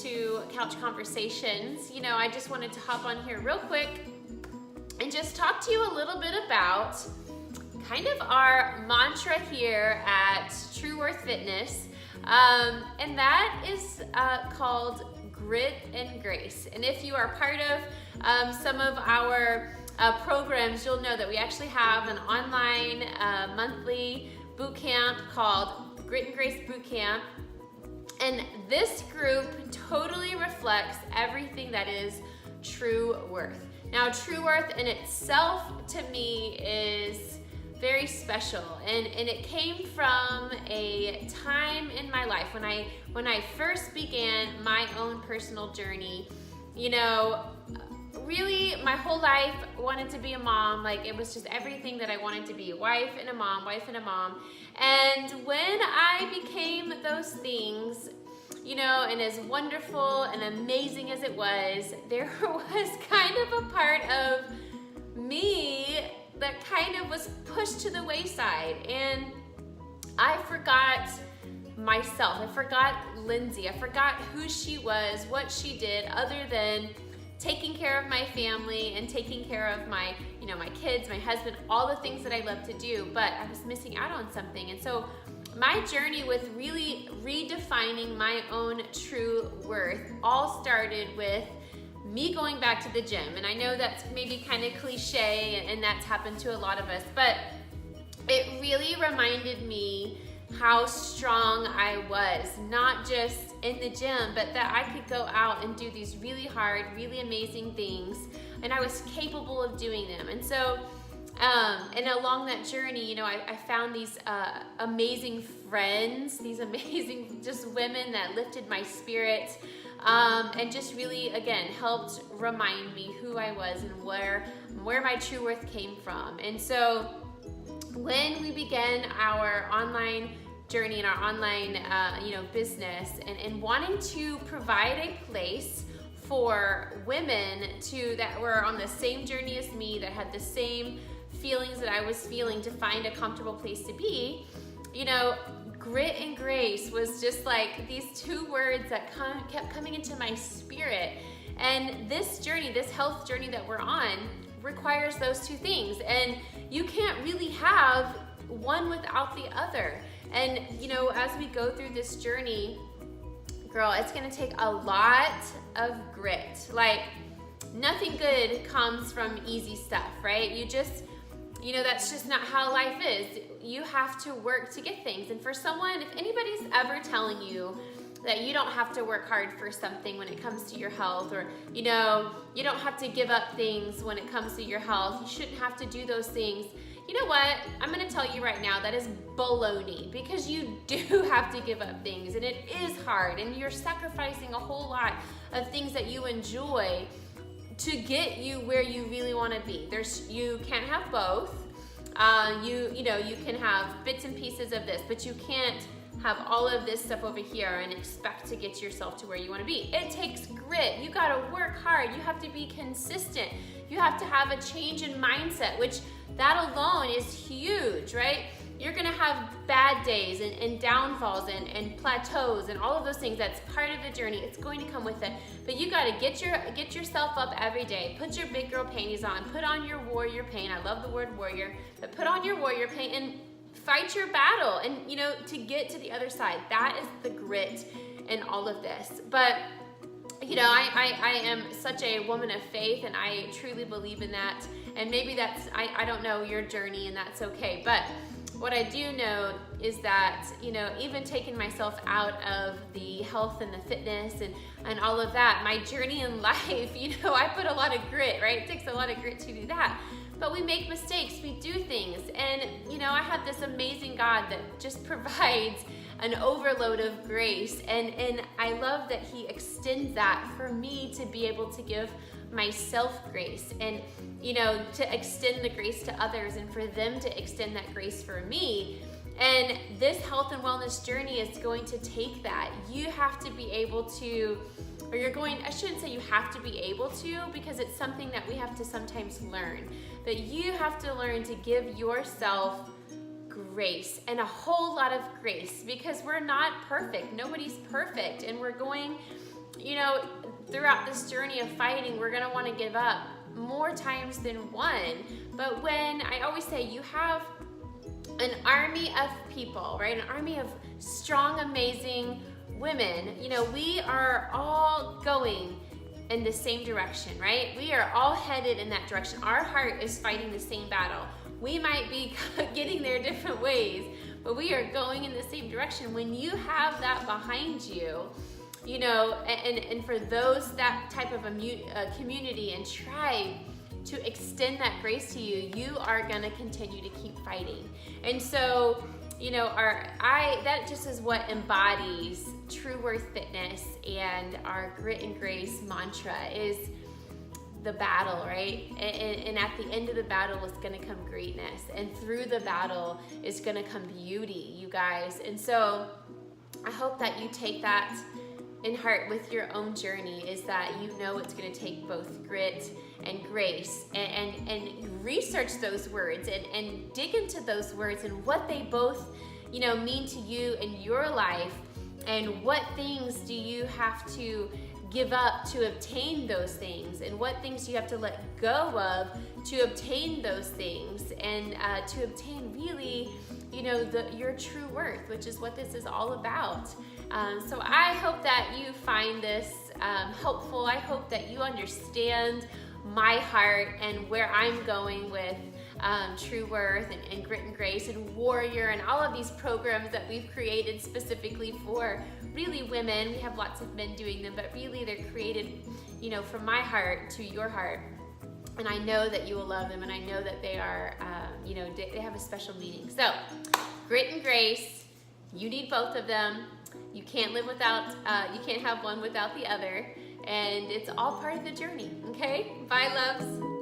to Couch Conversations. I just wanted to hop on here real quick and just talk to you a little bit about kind of our mantra here at True Worth Fitness, and that is called Grit and Grace. And if you are part of some of our programs, you'll know that we actually have an online monthly boot camp called Grit and Grace Boot Camp. And this group totally reflects everything that is true worth. Now, true worth in itself to me is very special, and it came from a time in my life when I first began my own personal journey. Really my whole life wanted to be a mom. Like, it was just everything that I wanted to be, a wife and a mom. And when I became those things, and as wonderful and amazing as it was, there was kind of a part of me that kind of was pushed to the wayside, and I forgot myself. I forgot Lindsay. I forgot who she was, what she did, other than taking care of my family and taking care of my kids, my husband, all the things that I love to do, but I was missing out on something. And so my journey with really redefining my own true worth all started with me going back to the gym. And I know that's maybe kind of cliche, and that's happened to a lot of us, but it really reminded me how strong I was, not just in the gym, but that I could go out and do these really hard, really amazing things, and I was capable of doing them. And so, and along that journey, I found these amazing friends, these amazing just women that lifted my spirit, and just really, again, helped remind me who I was and where my true worth came from. And so when we began our online journey and our online business, and wanting to provide a place for women that were on the same journey as me, that had the same feelings that I was feeling, to find a comfortable place to be, grit and grace was just like these two words that kept coming into my spirit. And this journey, this health journey that we're on, requires those two things, and you can't really have one without the other. And as we go through this journey, girl, it's gonna take a lot of grit. Like, nothing good comes from easy stuff, right? That's just not how life is. You have to work to get things. And for someone, if anybody's ever telling you that you don't have to work hard for something when it comes to your health, or you don't have to give up things when it comes to your health, you shouldn't have to do those things, you know what? I'm gonna tell you right now, that is baloney, because you do have to give up things, and it is hard, and you're sacrificing a whole lot of things that you enjoy to get you where you really want to be. You can't have both. You can have bits and pieces of this, but you can't have all of this stuff over here and expect to get yourself to where you want to be. It takes grit. You got to work hard. You have to be consistent. You have to have a change in mindset, which that alone is huge, right? You're gonna have bad days and downfalls and plateaus and all of those things. That's part of the journey. It's going to come with it. But you gotta get yourself up every day. Put your big girl panties on. Put on your warrior paint. I love the word warrior, but put on your warrior paint and fight your battle, and to get to the other side. That is the grit in all of this. But I am such a woman of faith, and I truly believe in that. And maybe that's, I don't know your journey, and that's okay. But what I do know is that, even taking myself out of the health and the fitness and all of that, my journey in life, I put a lot of grit, right? It takes a lot of grit to do that. But we make mistakes, we do things. And, I have this amazing God that just provides an overload of grace. And I love that He extends that for me to be able to give myself grace, and to extend the grace to others, and for them to extend that grace for me. And this health and wellness journey is going to take that. You have to be able to, I shouldn't say you have to be able to, because it's something that we have to sometimes learn, but you have to learn to give yourself grace, and a whole lot of grace, because we're not perfect. Nobody's perfect, and we're going you know, throughout this journey of fighting, we're gonna wanna give up more times than one. But when, I always say, you have an army of people, right? An army of strong, amazing women. You know, we are all going in the same direction, right? We are all headed in that direction. Our heart is fighting the same battle. We might be getting there different ways, but we are going in the same direction. When you have that behind you, you know, and for those, that type of a community and tribe to extend that grace to you, you are gonna continue to keep fighting. And so, you know, that just is what embodies True Worth Fitness, and our Grit and Grace mantra is the battle, right? And at the end of the battle is gonna come greatness, and through the battle is gonna come beauty, you guys. And so I hope that you take that in heart with your own journey, is that you know it's going to take both grit and grace, and research those words and dig into those words and what they both, you know, mean to you in your life, and what things do you have to give up to obtain those things, and what things do you have to let go of to obtain those things, and to obtain really, you know, your true worth, which is what this is all about. So I hope that you find this helpful. I hope that you understand my heart and where I'm going with True Worth and Grit and Grace and Warrior and all of these programs that we've created specifically for really women. We have lots of men doing them, but really they're created, you know, from my heart to your heart. And I know that you will love them, and I know that they are, you know, they have a special meaning. So, Grit and Grace, you need both of them. You can't live without, you can't have one without the other. And it's all part of the journey, okay? Bye, loves.